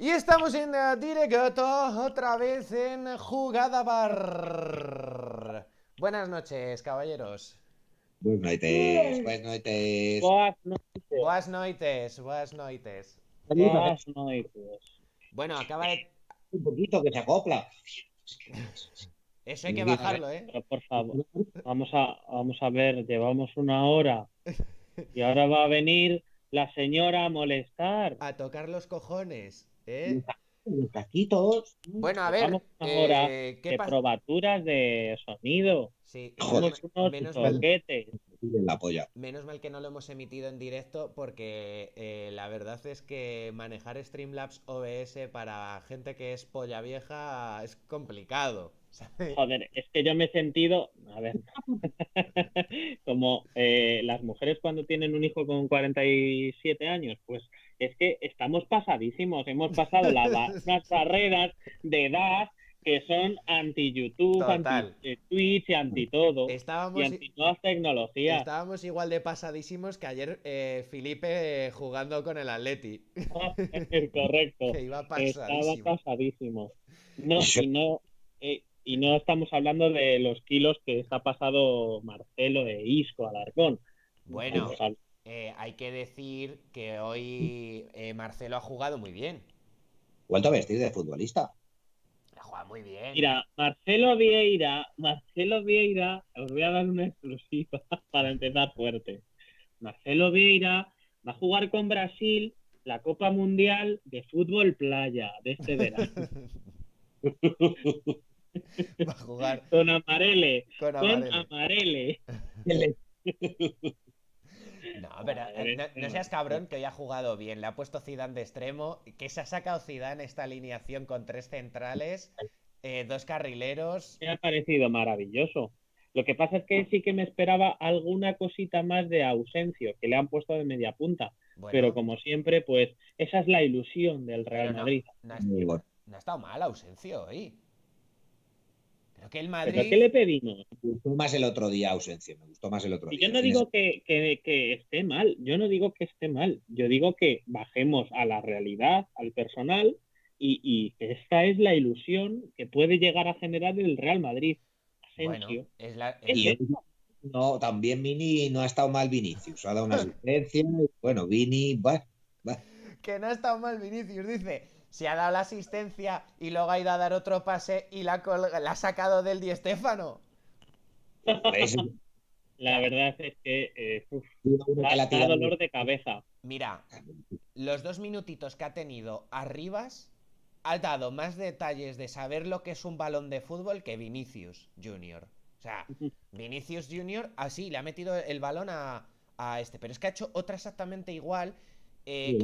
Y estamos en directo otra vez en Jugada Bar. Buenas noches, caballeros. Buenas noches, buenas noches. Boas noches, Buenas noites, buenas noites. A ver, boas noites. Bueno, acaba de... un poquito que se acopla. Eso hay que bajarlo, ¿eh? Pero por favor, vamos a ver, llevamos una hora y ahora va a venir la señora a molestar. A tocar los cojones, Los ¿eh? casquitos. Bueno, a Llevamos ver, una hora ¿qué de pasa? probaturas de sonido. Sí, Joder, Somos unos menos mal, choquetes. en la polla. menos mal que no lo hemos emitido en directo porque la verdad es que manejar Streamlabs OBS para gente que es polla vieja es complicado, ¿sabes? Joder, es que yo me he sentido, a ver, como las mujeres cuando tienen un hijo con 47 años, pues es que estamos pasadísimos, hemos pasado unas barreras de edad que son anti-YouTube, Total. anti-Twitch y anti-todo, y Estábamos, anti-nuevas tecnologías. estábamos igual de pasadísimos que ayer Felipe jugando con el Atleti. Correcto, Que iba estaba pasadísimo. pasadísimo. No estamos hablando de los kilos que está pasado Marcelo de Isco Alarcón. No Bueno, estamos hablando. hay que decir que hoy Marcelo ha jugado muy bien. Vuelto a vestir de futbolista. Ha jugado muy bien. Mira, Marcelo Vieira, os voy a dar una exclusiva para empezar fuerte. Marcelo Vieira va a jugar con Brasil la Copa Mundial de Fútbol Playa de este verano. Va a jugar Con Amarele, con con Amarele. Amarele. No, pero Madre no mía. seas cabrón que hoy ha jugado bien. Le ha puesto Zidane de extremo. Que se ha sacado Zidane esta alineación con tres centrales, dos carrileros. Me ha parecido maravilloso. Lo que pasa es que sí que me esperaba alguna cosita más de Ausencio, que le han puesto de media punta. Pero Bueno, como siempre, pues esa es la ilusión del Real pero Madrid. Muy bueno. no ha estado mal ausencia hoy. Creo que el ¿Pero Madrid. qué le pedimos? Me gustó más el otro día, ausencia. Me gustó más el otro Y día. yo El no fin de digo semana. que esté mal, yo no digo que esté mal, yo digo que bajemos a la realidad, al personal, y que esta es la ilusión que puede llegar a generar el Real Madrid. Bueno, Asensio. es Es Y que. hoy no, también Vini no ha estado mal Vinicius. Ha dado una asistencia. Bueno, Vini, va. Que no ha estado mal Vinicius, dice. Se ha dado la asistencia y luego ha ido a dar otro pase y la ha sacado del Di Stéfano. Por eso, La verdad es que uno que la ha da tirado. dolor de cabeza. Mira, los 2 minutitos que ha tenido Arribas ha dado más detalles de saber lo que es un balón de fútbol que Vinicius Junior. O sea, Vinicius Junior así le ha metido el balón a este, pero es que ha hecho otra exactamente igual que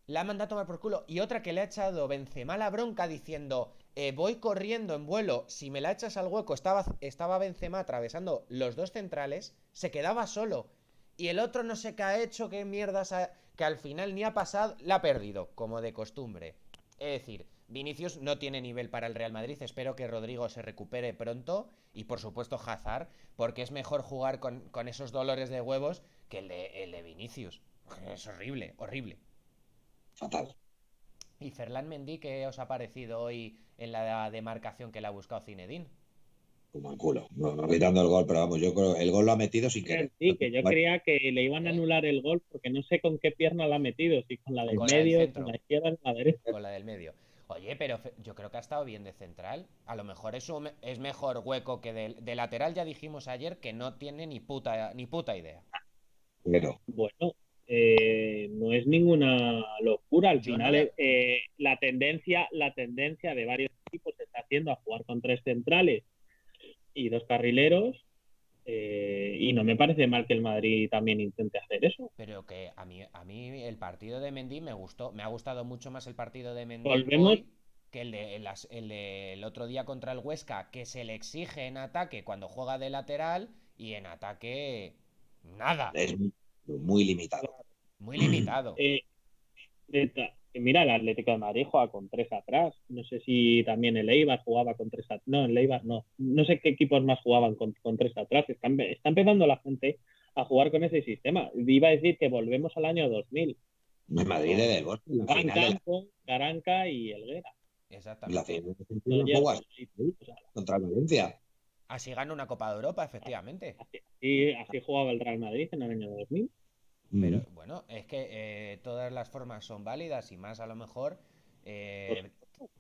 la ha mandado a tomar por culo y otra que le ha echado Benzema la bronca diciendo voy corriendo en vuelo, si me la echas al hueco estaba Benzema atravesando los dos centrales, se quedaba solo y el otro no sé qué ha hecho, qué mierdas que al final ni ha pasado, la ha perdido, como de costumbre. Es decir, Vinicius no tiene nivel para el Real Madrid. Espero que Rodrigo se recupere pronto. Y por supuesto Hazard, porque es mejor jugar con esos dolores de huevos que el de Vinicius. Es horrible, horrible. Fatal. ¿Y Ferland Mendy qué os ha parecido hoy en la demarcación que le ha buscado Zinedine? Como el culo. No, no quitando el gol, pero vamos, yo creo que el gol lo ha metido sin querer. Sí, que yo creía que le iban a ¿Eh? anular el gol porque no sé con qué pierna la ha metido, si con la del Con la del medio, con la centro, izquierda, con la derecha. con la del medio. Oye, pero yo creo que ha estado bien de central. A lo mejor es mejor hueco que de lateral. Ya dijimos ayer que no tiene ni puta idea. Pero, Bueno, no es ninguna locura. Al Yo no final, le. la tendencia de varios equipos se está haciendo a jugar con tres centrales y dos carrileros. Y no me parece mal que el Madrid también intente hacer eso. Pero que a mí el partido de Mendy me gustó. Me ha gustado mucho más el partido de Mendy Volvemos, hoy que el del otro día contra el Huesca, que se le exige en ataque cuando juega de lateral y en ataque nada. es muy limitado. Muy limitado. eh, mira, el Atlético de Madrid juega con tres atrás. No sé si también el Eibar jugaba con tres atrás. No, el Eibar no. No sé qué equipos más jugaban con tres atrás. Está empezando la gente a jugar con ese sistema. Iba a decir que volvemos al año 2000. En Madrid de Del Bosque, la Gran final de Campo, Caranca y Helguera. la Exactamente. final de No, la jugó así, o sea, contra el Valencia. Así gana una Copa de Europa, efectivamente. así jugaba el Real Madrid en el año 2000. Pero Mm. bueno, es que todas las formas son válidas y más a lo mejor Pues, eh,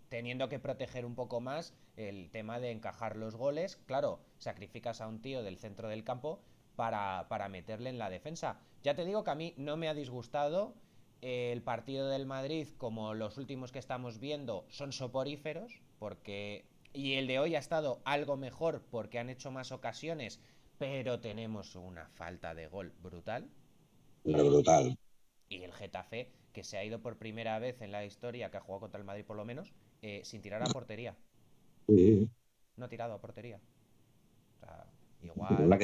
teniendo que proteger un poco más el tema de encajar los goles. Claro, sacrificas a un tío del centro del campo para meterle en la defensa. Ya te digo que a mí no me ha disgustado el partido del Madrid, como los últimos que estamos viendo son soporíferos, porque y el de hoy ha estado algo mejor porque han hecho más ocasiones, pero tenemos una falta de gol brutal. Pero brutal. Y el Getafe, que se ha ido por primera vez en la historia, que ha jugado contra el Madrid por lo menos, sin tirar a portería. Sí, No ha tirado a portería. O sea, pero la igual.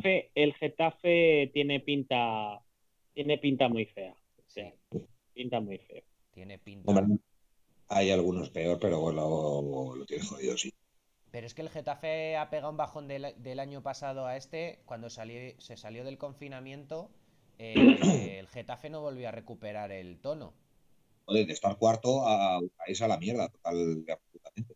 que... el Getafe tiene pinta muy fea. Este Sí, año. Pinta muy feo. tiene pinta. Hombre, hay algunos peor, pero bueno, lo tiene jodido, sí. Pero es que el Getafe ha pegado un bajón del año pasado a este, cuando se salió del confinamiento, el Getafe no volvió a recuperar el tono. Joder, de estar cuarto a irse a la mierda, total, absolutamente.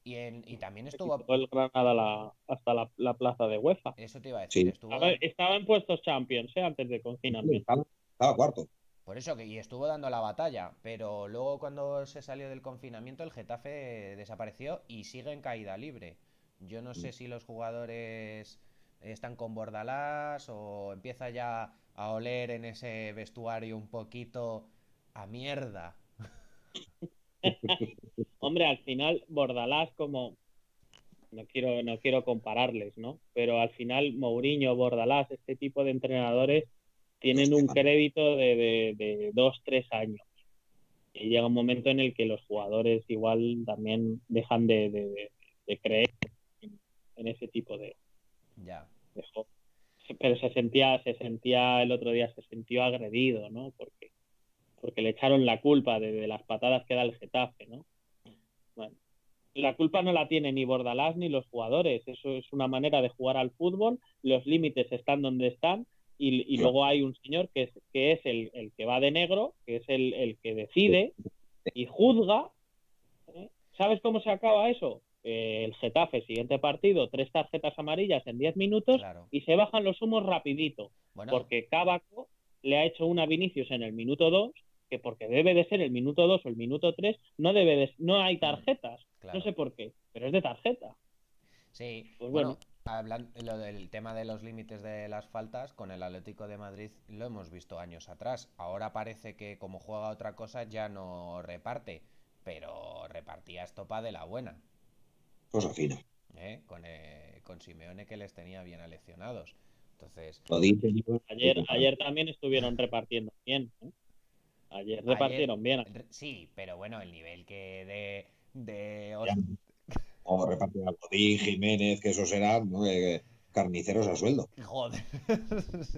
Y también Se estuvo, quitó el Granada hasta la plaza de UEFA. eso te iba a decir, Sí, estuvo Estaba en puestos Champions, antes de confinamiento. estaba cuarto. por eso que y estuvo dando la batalla, pero luego cuando se salió del confinamiento el Getafe desapareció y sigue en caída libre. Yo no sé si los jugadores están con Bordalás o empieza ya a oler en ese vestuario un poquito a mierda. Hombre, al final, Bordalás, como no quiero compararles, ¿no? Pero al final, Mourinho, Bordalás, este tipo de entrenadores tienen un Hostia, crédito de 2, 3 años. Y llega un momento en el que los jugadores igual también dejan de creer en ese tipo Ya, de juego. Pero se sentía el otro día, se sintió agredido, ¿no? Porque le echaron la culpa de las patadas que da el Getafe, ¿no? Bueno, la culpa no la tiene ni Bordalás ni los jugadores. Eso es una manera de jugar al fútbol. Los límites están donde están. Y claro. luego hay un señor que es el que va de negro, que es el que decide y juzga. ¿Eh? ¿Sabes cómo se acaba eso? El Getafe, siguiente partido, 3 tarjetas amarillas en 10 minutos claro. y se bajan los humos rapidito. Bueno, Porque Cábaco le ha hecho una a Vinicius en el minuto 2, que porque debe de ser el minuto 2 o el minuto 3, no hay tarjetas. No claro. sé por qué, pero es de tarjeta. Sí, Pues bueno, bueno, hablando lo del tema de los límites de las faltas, con el Atlético de Madrid lo hemos visto años atrás. Ahora parece que como juega otra cosa ya no reparte, pero repartía estopa de la buena, Cosa fina. ¿eh? Con Simeone que les tenía bien aleccionados. Entonces, Lo dice yo, ayer también estuvieron repartiendo bien. ¿Eh? Ayer ayer, repartieron bien. sí, pero bueno, el nivel que de ya, o repartir a Godín, Jiménez, que esos eran, ¿no? Carniceros a sueldo. joder,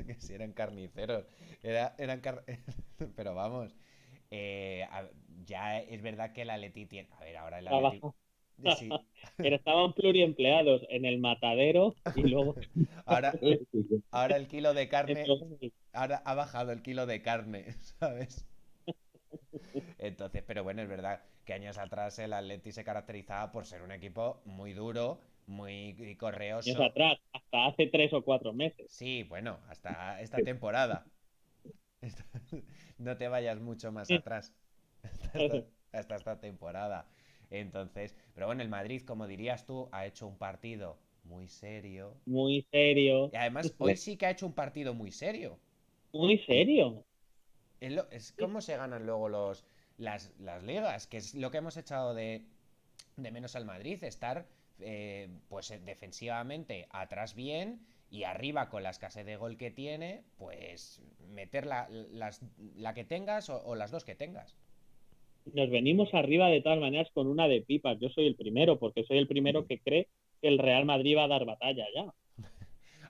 que si eran carniceros. Eran pero vamos, eh, a- ya es verdad que el Atleti tiene. A ver, ahora el Atleti. Trabajo. Sí. Pero estaban pluriempleados en el matadero y luego Ahora, ahora el kilo de en carne. el... Ahora ha bajado el kilo de carne, ¿sabes? Entonces, pero bueno, es verdad que años atrás el Atleti se caracterizaba por ser un equipo muy duro, muy años correoso. atrás, hasta hace 3 o 4 meses. Sí, bueno, hasta esta temporada. No te vayas mucho más atrás. Hasta esta temporada. Entonces, pero bueno, el Madrid, como dirías tú, ha hecho un partido muy serio. Muy serio, Y además, hoy sí que ha hecho un partido muy serio. muy serio. Es como se ganan luego las ligas, que es lo que hemos echado de menos al Madrid, estar pues defensivamente atrás bien y arriba con la escasez de gol que tiene, pues meter la que tengas o las dos que tengas. Nos venimos arriba de todas maneras con una de pipas. Yo soy el primero, porque soy el primero que cree que el Real Madrid va a dar batalla ya.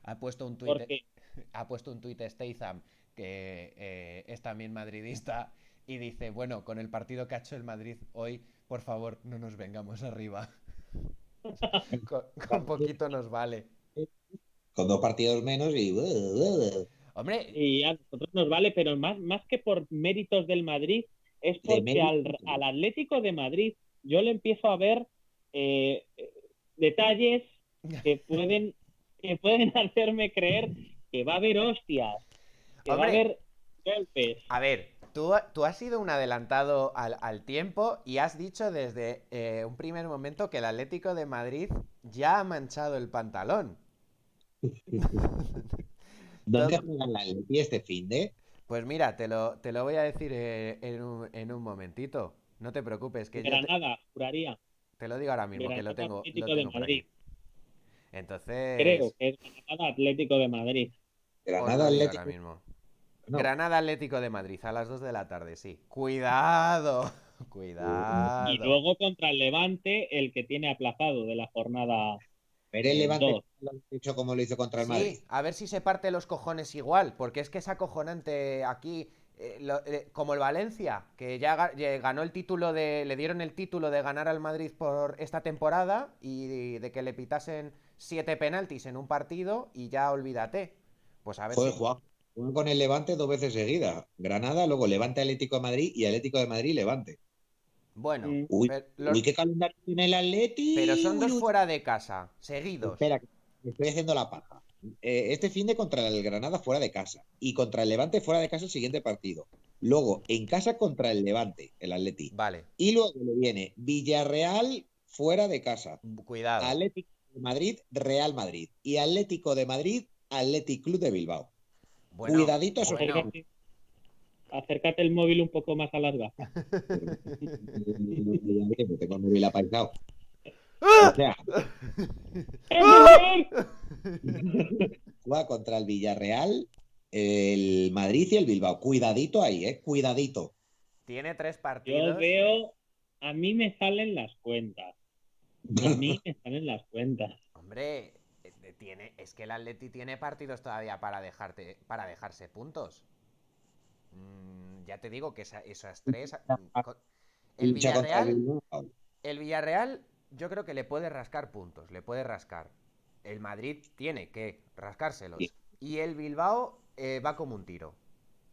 Ha puesto un tuit, Porque ha puesto un tuit Statham que es también madridista y dice, bueno, con el partido que ha hecho el Madrid hoy, por favor, no nos vengamos arriba. con poquito nos vale. Con dos partidos menos y... Hombre, y a nosotros nos vale, pero más que por méritos del Madrid, es De porque mérito. al Atlético de Madrid yo le empiezo a ver eh, detalles que pueden, que pueden hacerme creer que va a haber hostias, que va a hombre, haber golpes. a ver, tú has sido un adelantado al tiempo y has dicho desde un primer momento que el Atlético de Madrid ya ha manchado el pantalón. ¿Dónde To- juegan la Atleti este finde? Pues mira, te lo voy a decir en un momentito. No te preocupes, que yo Granada, juraría. te lo digo ahora mismo, que lo Granada tengo, lo Atlético de tengo por aquí. Madrid. Creo Entonces, que es Granada Atlético de Madrid. os Granada lo digo ahora Atlético. mismo. No. Granada Atlético de Madrid a las 2 de la tarde, sí. Cuidado, Y cuidado. luego contra el Levante, el que tiene aplazado de la jornada Pero el Levante 2. lo han hecho como lo hizo contra el Madrid. Sí, a ver si se parte los cojones igual, porque es que es acojonante aquí, como el Valencia, que ya ganó el título le dieron el título de ganar al Madrid por esta temporada y de que le pitasen 7 penaltis en un partido y ya olvídate. Pues a ver Joder, si... juegan con el Levante 2 veces seguidas. Granada, luego Levante Atlético de Madrid y Atlético de Madrid Levante. Bueno, Uy, uy, qué calendario tiene el pero Atleti. son Uy, dos uy. fuera de casa, seguidos. Espera, que me estoy haciendo la paja. Este finde contra el Granada fuera de casa y contra el Levante fuera de casa el siguiente partido. Luego en casa contra el Levante, el Atleti. Vale, Y luego le viene Villarreal fuera de casa. cuidado. Atlético de Madrid, Real Madrid. Y Atlético de Madrid, Athletic Club de Bilbao. Bueno, Cuidadito esos. bueno. Acércate el móvil un poco más a las gafas. Tengo el móvil apaisado. O sea, juega contra el Villarreal, el Madrid y el Bilbao. Cuidadito ahí, cuidadito. Tiene 3 Yo partidos. veo, a mí me salen las cuentas. A mí me salen las cuentas. Hombre, es que el Atleti tiene partidos todavía para dejarse puntos. Ya te digo que esas tres. El Lucha contra el Villarreal, Bilbao. el Villarreal, yo creo que le puede rascar puntos, le puede rascar. El Madrid tiene que rascárselos. Y el Bilbao va como un tiro,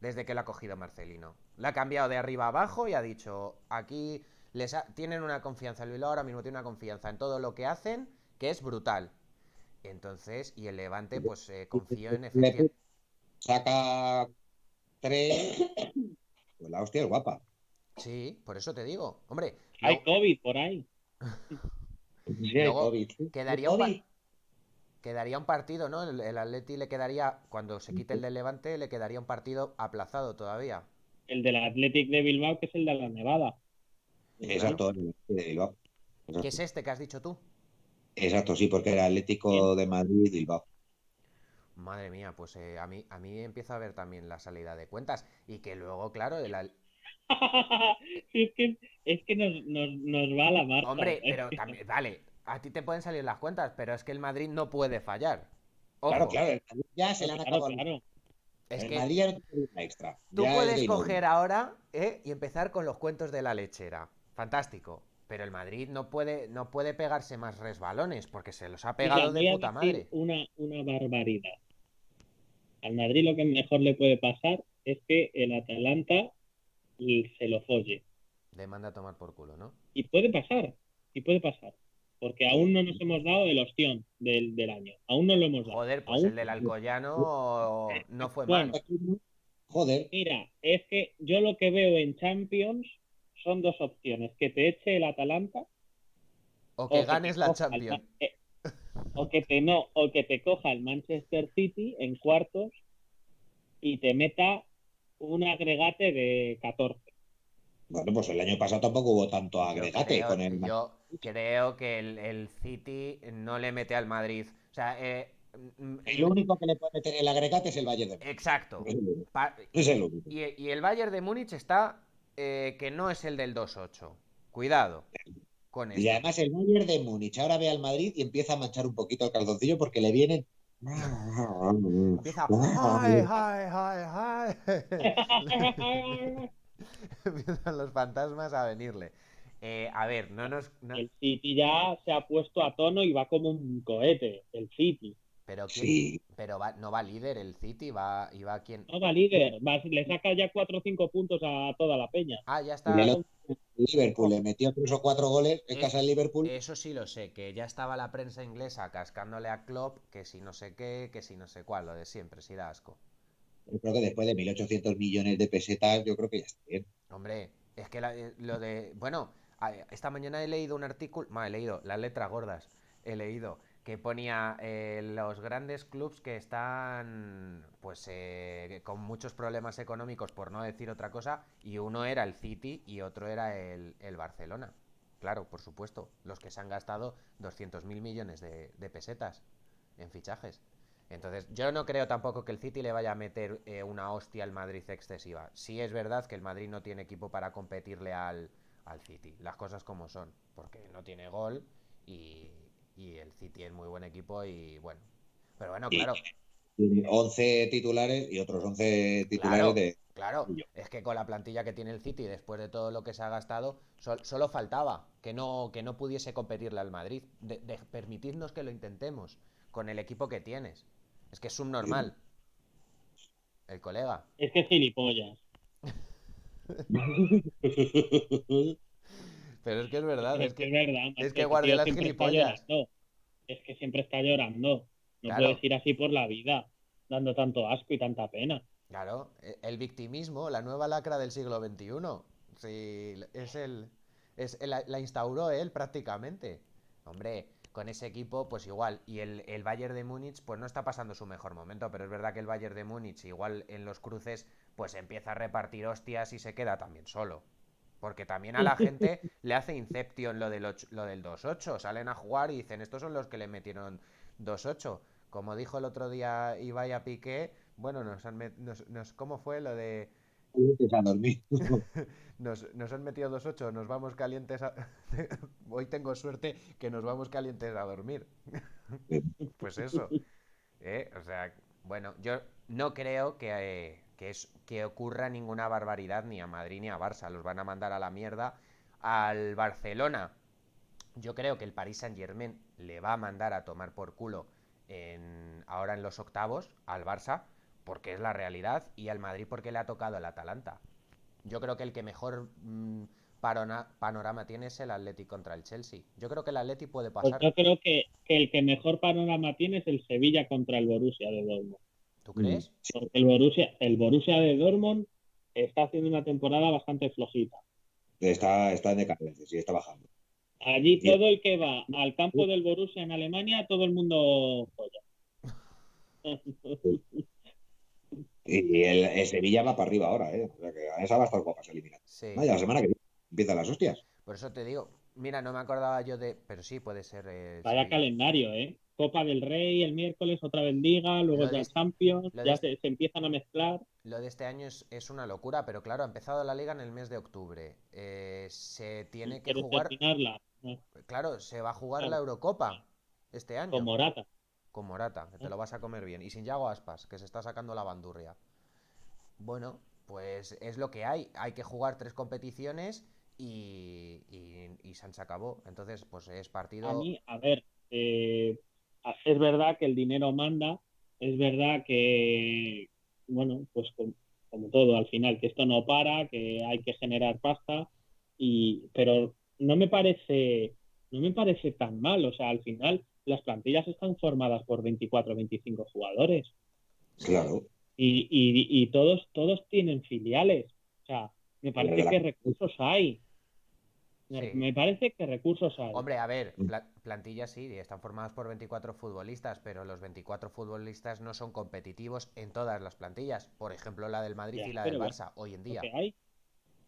desde que lo ha cogido Marcelino. Le ha cambiado de arriba a abajo y ha dicho, aquí tienen una confianza, el Bilbao ahora mismo tiene una confianza en todo lo que hacen, que es brutal. Entonces, y el Levante, pues confío en efectivamente. Saca 3. Pues la hostia es guapa. Sí, por eso te digo. Hombre, Hay COVID por ahí. Sí, hay luego COVID. ¿Hay quedaría COVID? quedaría un partido, ¿no? El Atleti le quedaría, cuando se quite el del Levante, le quedaría un partido aplazado todavía. El del Athletic de Bilbao, que es el de la Nevada. Claro. Exacto, de Bilbao. ¿Qué es Exacto. este que has dicho tú? Exacto, sí, porque era Bien. Atlético de Madrid y Bilbao. Madre mía, pues a mí empiezo a ver también la salida de cuentas. Y que luego, claro, Es que nos va a la marcha. hombre, pero también, vale, a ti te pueden salir las cuentas, pero es que el Madrid no puede fallar. Claro, Ojo, claro, el Madrid ya se le han Claro, acabado. claro. es El que Madrid ya no tiene una extra. tú Ya es puedes game over. coger ahora y empezar con los cuentos de la lechera. Fantástico. Pero el Madrid no puede pegarse más resbalones porque se los ha Mira, pegado de voy a puta decir madre. una barbaridad. Al Madrid lo que mejor le puede pasar es que el Atalanta se lo folle. Le manda a tomar por culo, ¿no? Y puede pasar, y puede pasar. Porque aún no nos hemos dado el ostión del año. Aún no lo hemos dado. Joder, pues Aún. el del Alcoyano no fue Bueno, mal. Joder, mira, es que yo lo que veo en Champions son dos opciones. Que te eche el Atalanta O o que que te ganes la coja el, Champions. o que te coja el Manchester City en cuartos y te meta un agregate de 14. bueno, pues el año pasado tampoco hubo tanto Yo agregate creo, con el. yo creo que el City no le mete al Madrid. O sea, El único que le puede meter el agregate es el Bayern de Múnich. exacto. Es el único. Pa- Es el único. y el Bayern de Múnich está que no es el del 2-8. Cuidado con Y esto. además el Bayern de Múnich ahora ve al Madrid y empieza a manchar un poquito el calzoncillo porque le vienen. Empieza. ¡Ay, ay, ay, ay! Empiezan los fantasmas a venirle. A ver, no nos. El City ya se ha puesto a tono y va como un cohete, el City. Pero quién, Sí, pero no va líder el City, iba quien. No va líder, le saca ya 4 o 5 puntos a toda la peña. Ah, ya y el está. otro, Liverpool le metió 3 o 4 goles en Es, casa del Liverpool. eso sí lo sé, que ya estaba la prensa inglesa cascándole a Klopp, que si no sé qué, que si no sé cuál, lo de siempre, si da asco. Yo creo que después de 1.800 millones de pesetas, yo creo que ya está bien. Hombre, es que lo de. Bueno, esta mañana he leído un artículo. He leído las letras gordas. He leído que ponía los grandes clubs que están pues con muchos problemas económicos, por no decir otra cosa, y uno era el City y otro era el Barcelona. Claro, por supuesto, los que se han gastado 200.000 millones de pesetas en fichajes. Entonces, yo no creo tampoco que el City le vaya a meter una hostia al Madrid excesiva. Sí es verdad que el Madrid no tiene equipo para competirle al City, las cosas como son, porque no tiene gol y, y el City es muy buen equipo y bueno. Pero bueno, Y claro, tiene 11 titulares y otros 11 titulares claro, de... claro. Es que con la plantilla que tiene el City, después de todo lo que se ha gastado, solo faltaba que no pudiese competirle al Madrid. Permitidnos que lo intentemos con el equipo que tienes. Es que es subnormal, el colega. Es que es gilipollas. Pero es que es verdad, Pero es es que que, es verdad, es macho, que ese tío Guardiola es siempre está gilipollas. llorando. Es que siempre está llorando. No puedes Claro, ir así por la vida, dando tanto asco y tanta pena. claro. El victimismo, la nueva lacra del siglo XXI. Sí, la instauró él prácticamente. Hombre, con ese equipo, pues igual. Y el Bayern de Múnich, pues no está pasando su mejor momento, pero es verdad que el Bayern de Múnich, igual en los cruces, pues empieza a repartir hostias y se queda también solo. Porque también a la gente le hace Inception lo del 2-8. Salen a jugar y dicen, estos son los que le metieron 2-8. Como dijo el otro día Ibai a Piqué, bueno, ¿cómo fue lo de A dormir. nos han metido 2-8, nos vamos calientes hoy tengo suerte que nos vamos calientes a dormir? Pues eso, ¿eh? O sea, bueno, yo no creo que ocurra ninguna barbaridad ni a Madrid ni a Barça. Los van a mandar a la mierda. Al Barcelona, yo creo que el Paris Saint-Germain le va a mandar a tomar por culo ahora en los octavos al Barça, porque es la realidad, y al Madrid porque le ha tocado el Atalanta. Yo creo que el que mejor panorama tiene es el Atleti contra el Chelsea. Yo creo que el Atleti puede Pues pasar. yo creo que el que mejor panorama tiene es el Sevilla contra el Borussia de Dortmund. ¿Tú Mm. crees? Porque el Borussia de Dortmund está haciendo una temporada bastante flojita. Está en decadencia, sí, está bajando. Allí Y, todo el que va al campo del Borussia en Alemania, todo el mundo joya. el Sevilla va para arriba ahora, ¿eh? O sea que a esa va a estar guapas eliminar. Sí. Vaya, la semana que viene empiezan las hostias. Por eso te digo. Mira, no me acordaba yo de. Pero sí, puede ser el Vaya Sevilla. calendario, ¿eh? Copa del Rey el miércoles, otra vez Liga, luego Lo ya de, Champions, lo ya de, se empiezan a mezclar. lo de este año es una locura, pero claro, ha empezado la liga en el mes de octubre. Se Y tiene que quieres jugar. terminarla, ¿no? Claro, se va a jugar la Claro, Eurocopa este con año. Morata. Con Morata, que te ¿No? lo vas a comer bien. Y sin Yago Aspas, que se está sacando la bandurria. Bueno, pues es lo que hay. Hay que jugar 3 competiciones y se acabó. Entonces, pues es A partido. mí, a ver, es verdad que el dinero manda, es verdad que, bueno, pues como todo, al final, que esto no para, que hay que generar pasta, pero no me parece tan mal. O sea, al final las plantillas están formadas por 24 o 25 jugadores Sí, Claro. y todos tienen filiales. O sea, me Y los de parece la... que recursos hay. Me sí. me parece que recursos hay. Hombre, a ver, plantillas sí, están formadas por 24 futbolistas, pero los 24 futbolistas no son competitivos en todas las plantillas. Por ejemplo, la del Madrid Ya, y la del pero bueno, Barça, hoy en lo día. que hay.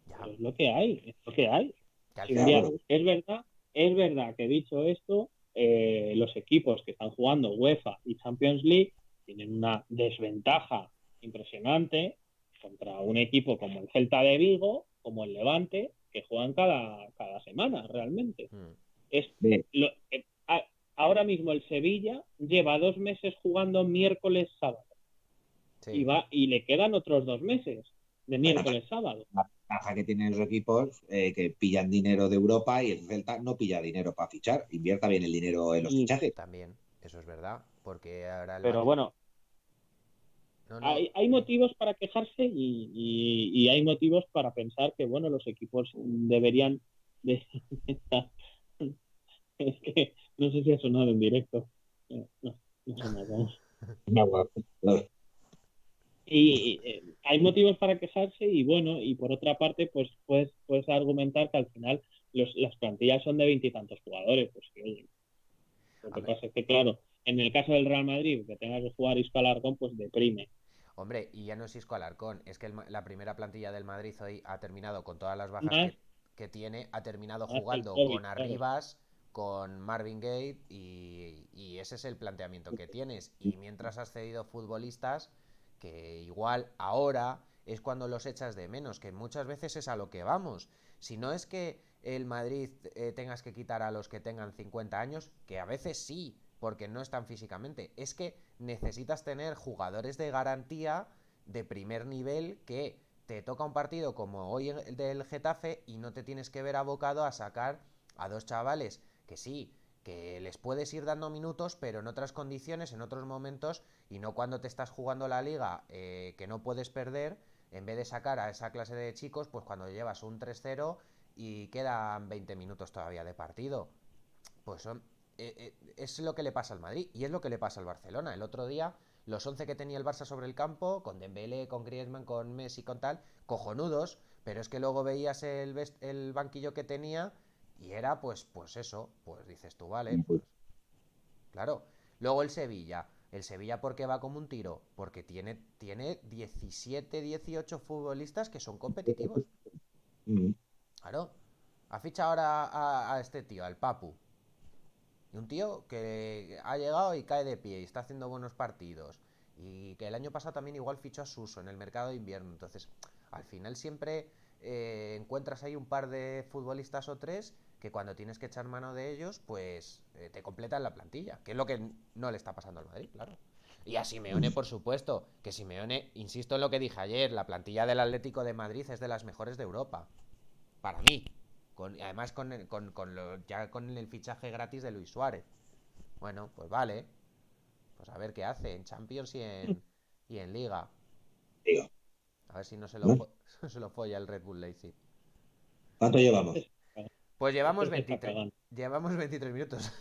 Ya, Pero es lo que hay, es lo que hay. que al Si un final. Ya, día, pero es verdad que dicho esto, los equipos que están jugando UEFA y Champions League tienen una desventaja impresionante contra un equipo como el Celta de Vigo, como el Levante, que juegan cada semana realmente. Mm, Es ve, lo, ahora mismo el Sevilla lleva 2 meses jugando miércoles sábado sí, y le quedan otros 2 meses de bueno, miércoles sábado. la ventaja que tienen los equipos que pillan dinero de Europa y el Celta no pilla dinero para fichar. Invierta bien el dinero en los Y fichajes. también, eso es verdad. Porque ahora Pero bueno, no, no. hay motivos para quejarse y hay motivos para pensar que, bueno, los equipos deberían de estar. Es que no sé si ha sonado en directo. No sé nada, vamos. No. Hay motivos para quejarse y bueno, y por otra parte, pues puedes argumentar que al final las plantillas son de 20 y tantos jugadores. Pues que, oye, lo que Hombre, pasa es que, claro, en el caso del Real Madrid, que tengas que jugar Isco Alarcón, pues deprime. hombre, y ya no es Isco Alarcón, es que la primera plantilla del Madrid hoy ha terminado con todas las bajas Más, que tiene, ha terminado más el jugando COVID, con claro. Arribas, con Marvin Gaye y ese es el planteamiento que tienes. Y mientras has cedido futbolistas que igual ahora es cuando los echas de menos, que muchas veces es a lo que vamos. Si no es que el Madrid tengas que quitar a los que tengan 50 años, que a veces sí, porque no están físicamente, es que necesitas tener jugadores de garantía de primer nivel que te toca un partido como hoy el del Getafe y no te tienes que ver abocado a sacar a dos chavales que sí, que les puedes ir dando minutos, pero en otras condiciones, en otros momentos, y no cuando te estás jugando la liga que no puedes perder, en vez de sacar a esa clase de chicos, pues cuando llevas un 3-0 y quedan 20 minutos todavía de partido. Pues es lo que le pasa al Madrid y es lo que le pasa al Barcelona. El otro día, los 11 que tenía el Barça sobre el campo, con Dembélé, con Griezmann, con Messi, con tal, cojonudos, pero es que luego veías el banquillo que tenía y era pues eso, pues dices tú, vale, pues claro. Luego el Sevilla porque va como un tiro, porque tiene 17, 18 futbolistas que son competitivos. Claro. Ha fichado ahora a este tío, al Papu. Y un tío que ha llegado y cae de pie y está haciendo buenos partidos. Y que el año pasado también igual fichó a Suso en el mercado de invierno. Entonces, al final siempre encuentras ahí un par de futbolistas o tres que cuando tienes que echar mano de ellos, pues te completan la plantilla. Que es lo que no le está pasando al Madrid, claro. Y a Simeone, por supuesto. Que Simeone, insisto en lo que dije ayer, la plantilla del Atlético de Madrid es de las mejores de Europa. Para mí. Además ya con el fichaje gratis de Luis Suárez. Bueno, pues vale. Pues a ver qué hace en Champions y en Liga. Digo, A ver si no ¿no? se lo folla el Red Bull Leipzig. ¿Cuánto llevamos? Pues llevamos Este se está 23, cagando. llevamos 23 minutos.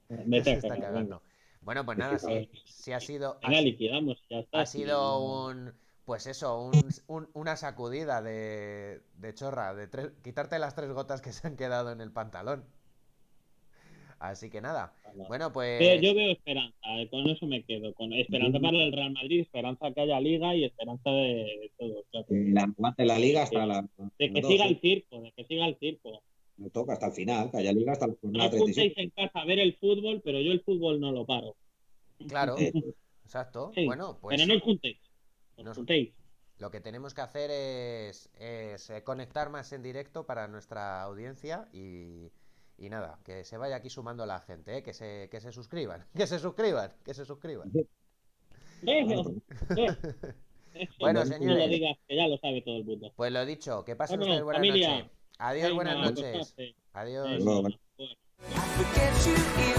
Vete Se a está cagar, venga. cagando. Bueno, pues nada, Pues, si ha sido, venga, liquidamos, ya ha está. sido pues eso, una sacudida de chorra, quitarte las 3 gotas que se han quedado en el pantalón. Así que nada. Bueno, Yo pues veo esperanza, con eso me quedo. Con esperanza para el Real Madrid, esperanza que haya liga y esperanza de todo. Claro. Aguante la liga hasta De que dos, siga el circo, de que siga el circo. Me toca hasta el final, que haya liga hasta la No jornada os juntéis 37. en casa a ver el fútbol, pero yo el fútbol no lo paro. claro, Eh, exacto. Sí, Bueno, pero pues no os juntéis. Os nos- juntéis. lo que tenemos que hacer es conectar más en directo para nuestra audiencia y nada, que se vaya aquí sumando la gente, que se suscriban, que se suscriban, que se suscriban. bueno, Eso, eso. Bueno, No lo señores, digas, que ya lo sabe todo el mundo. pues lo dicho, que pasen ustedes Bueno, buena noche. familia, Adiós, buenas venga, noches. acostarse. Adiós. Venga, luego, pues. I forget you